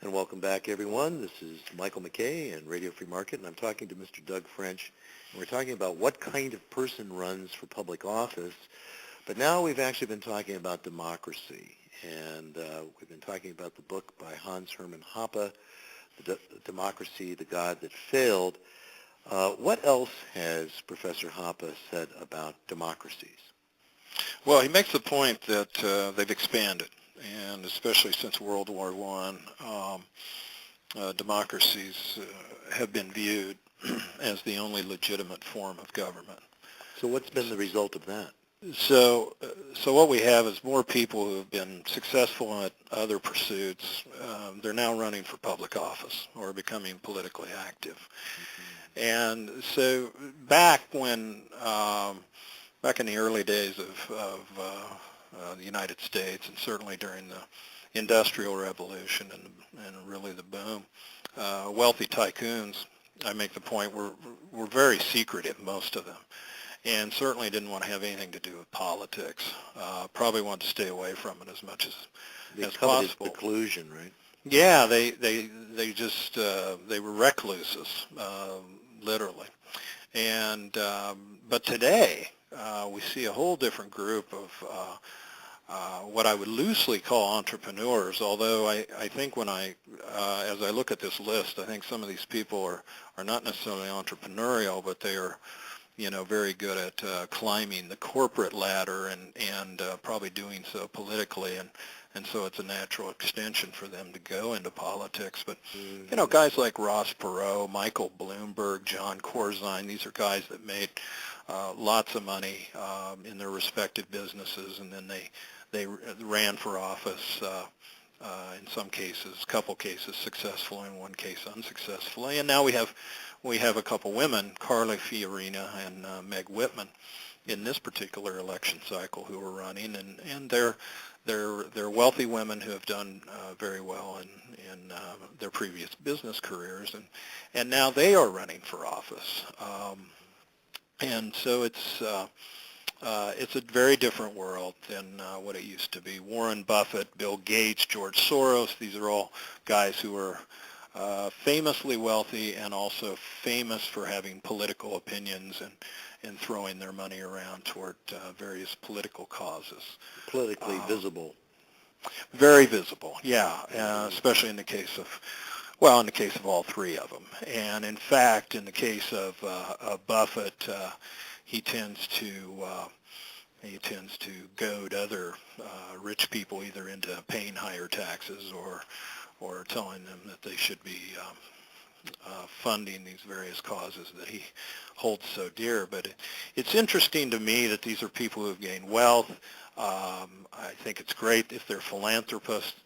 And welcome back, everyone. This is Michael McKay and Radio Free Market, and I'm talking to Mr. Doug French. And we're talking about what kind of person runs for public office. But now we've actually been talking about democracy, and we've been talking about the book by Hans Hermann Hoppe, Democracy, the God That Failed. What else has Professor Hoppe said about democracies? Well, he makes the point that they've expanded, and especially since World War I, democracies have been viewed as the only legitimate form of government. So what's been the result of that? So what we have is more people who have been successful at other pursuits. They're now running for public office or becoming politically active. Mm-hmm. And so back in the early days of the United States, and certainly during the Industrial Revolution and really the boom, wealthy tycoons, I make the point, were very secretive, most of them, and certainly didn't want to have anything to do with politics. Probably wanted to stay away from it as much as possible. Seclusion, right? Yeah, they just they were recluses, literally. And but today we see a whole different group of what I would loosely call entrepreneurs, although I think when as I look at this list, I think some of these people are not necessarily entrepreneurial, but they are, very good at climbing the corporate ladder and probably doing so politically, and so it's a natural extension for them to go into politics. But, guys like Ross Perot, Michael Bloomberg, John Corzine, these are guys that made lots of money in their respective businesses, and then they ran for office, in some cases, a couple cases successfully, in one case unsuccessfully. And now we have a couple women, Carly Fiorina and Meg Whitman, in this particular election cycle who are running, and they're wealthy women who have done very well in their previous business careers, and now they are running for office. And so it's a very different world than what it used to be. Warren Buffett, Bill Gates, George Soros, these are all guys who are famously wealthy and also famous for having political opinions and throwing their money around toward various political causes. Politically visible. Very visible, yeah, especially in the case of all three of them. And in fact, in the case of Buffett, he tends to goad other rich people either into paying higher taxes or telling them that they should be funding these various causes that he holds so dear. But it's interesting to me that these are people who have gained wealth. I think it's great if they're philanthropists.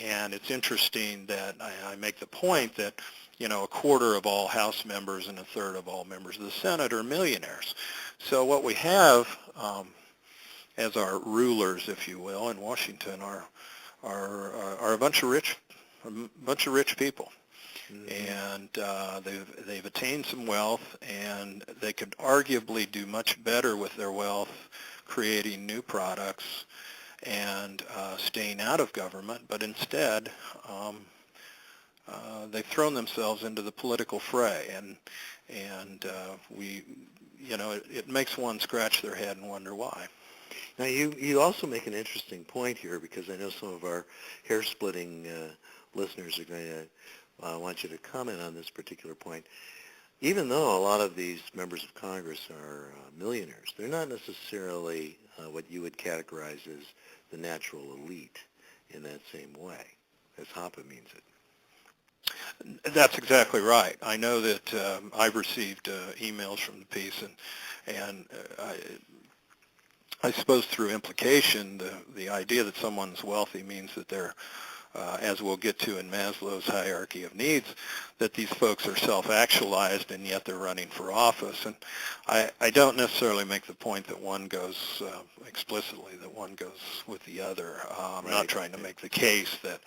And it's interesting that I make the point that, a quarter of all House members and a third of all members of the Senate are millionaires. So what we have as our rulers, if you will, in Washington are a bunch of rich people. Mm-hmm. And they've attained some wealth, and they could arguably do much better with their wealth creating new products and staying out of government, but instead they've thrown themselves into the political fray, and it makes one scratch their head and wonder why. Now you also make an interesting point here, because I know some of our hair-splitting listeners are going to want you to comment on this particular point. Even though a lot of these members of Congress are millionaires, they're not necessarily what you would categorize as the natural elite in that same way, as Hoppe means it. That's exactly right. I know that I've received emails from the piece, and I suppose through implication, the idea that someone's wealthy means that they're, as we'll get to in Maslow's hierarchy of needs, that these folks are self-actualized and yet they're running for office. And I don't necessarily make the point that one goes explicitly, that one goes with the other. I'm not trying to make the case that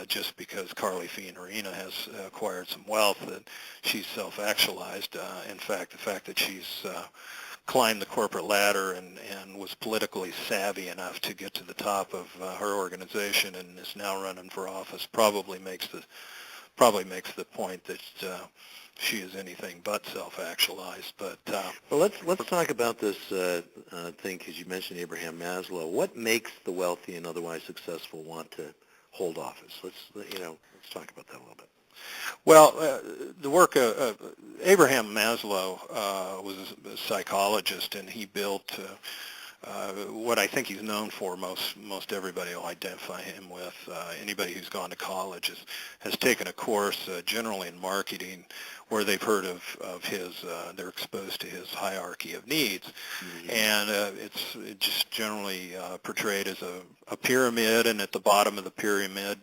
just because Carly Fiorina has acquired some wealth that she's self-actualized. In fact, the fact that she's climbed the corporate ladder and was politically savvy enough to get to the top of her organization and is now running for office probably makes the point that she is anything but self-actualized. But well, let's talk about this thing, because you mentioned Abraham Maslow. What makes the wealthy and otherwise successful want to hold office? Let's talk about that a little bit. Well, the work of Abraham Maslow was a psychologist, and he built what I think he's known for. Most everybody will identify him with. Anybody who's gone to college has taken a course, generally in marketing, where they've heard of his. They're exposed to his hierarchy of needs, mm-hmm. and it's just generally portrayed as a pyramid, and at the bottom of the pyramid.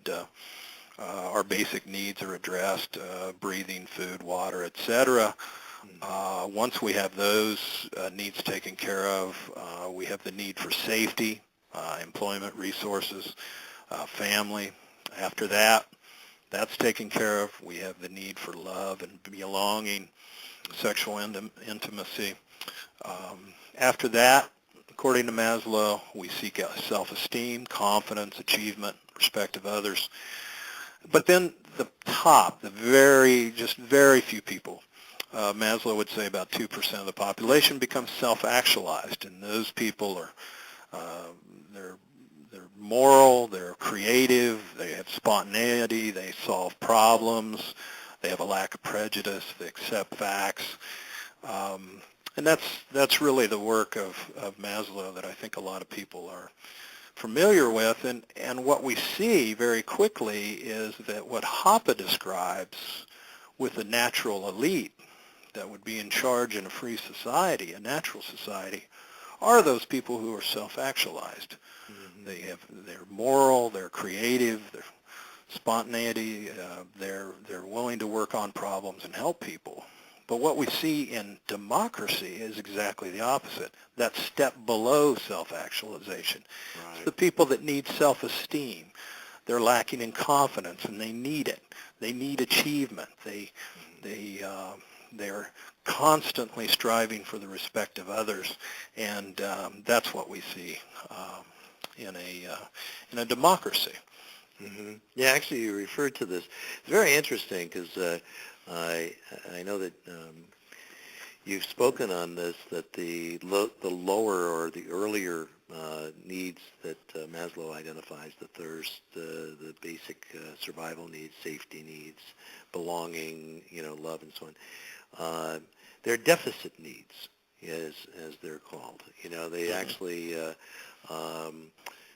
Our basic needs are addressed, breathing, food, water, etc. Once we have those needs taken care of, we have the need for safety, employment, resources, family. After that, that's taken care of. We have the need for love and belonging, sexual intimacy. After that, according to Maslow, we seek out self-esteem, confidence, achievement, respect of others. But then the top, very few people, Maslow would say about 2% of the population become self-actualized, and those people are they're moral, they're creative, they have spontaneity, they solve problems, they have a lack of prejudice, they accept facts, and that's really the work of Maslow that I think a lot of people are familiar with, and what we see very quickly is that what Hoppe describes with a natural elite that would be in charge in a free society, a natural society, are those people who are self-actualized. Mm-hmm. They're moral, they're creative, they're spontaneity, they're willing to work on problems and help people. But what we see in democracy is exactly the opposite. That step below self-actualization. Right. It's the people that need self-esteem. They're lacking in confidence, and they need it. They need achievement. They're constantly striving for the respect of others, and that's what we see in a democracy. Mm-hmm. Yeah, actually, you referred to this. It's very interesting because I know that you've spoken on this, that the lower or the earlier needs that Maslow identifies, the thirst, the basic survival needs, safety needs, belonging, love and so on, they're deficit needs, as they're called. They actually,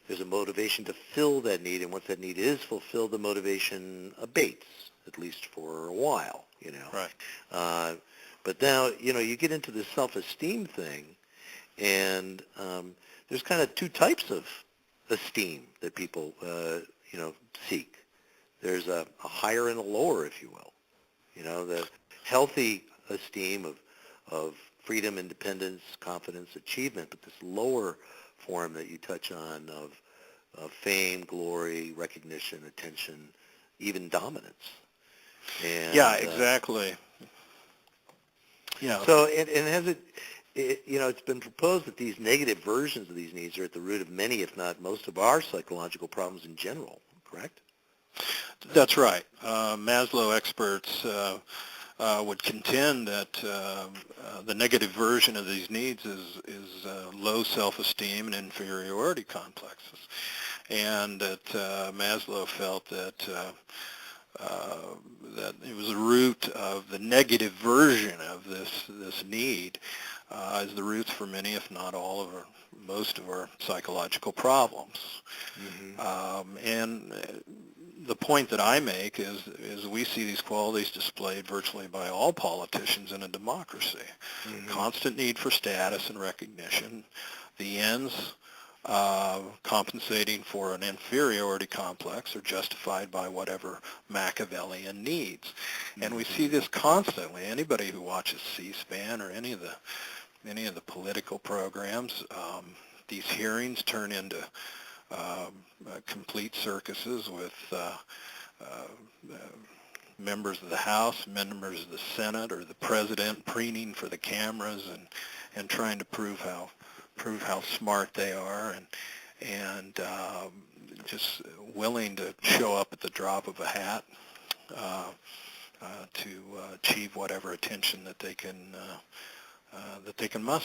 there's a motivation to fill that need, and once that need is fulfilled, the motivation abates, at least for a while, Right. But now, you get into this self-esteem thing, and there's kind of two types of esteem that people, seek. There's a higher and a lower, if you will. The healthy esteem of freedom, independence, confidence, achievement, but this lower form that you touch on of fame, glory, recognition, attention, even dominance. And, yeah, exactly. Yeah. So, and has it's been proposed that these negative versions of these needs are at the root of many, if not most, of our psychological problems in general, correct? That's right. Maslow experts would contend that the negative version of these needs is low self-esteem and inferiority complexes, and that Maslow felt that that it was the root of the negative version of this need is the roots for many, if not all of most of our psychological problems. Mm-hmm. And the point that I make is we see these qualities displayed virtually by all politicians in a democracy. Mm-hmm. Constant need for status and recognition, the ends compensating for an inferiority complex are justified by whatever Machiavellian needs. Mm-hmm. And we see this constantly. Anybody who watches C-SPAN or any of the political programs, these hearings turn into complete circuses with members of the House, members of the Senate, or the President preening for the cameras and trying to prove how smart they are, and just willing to show up at the drop of a hat to achieve whatever attention that they can muster.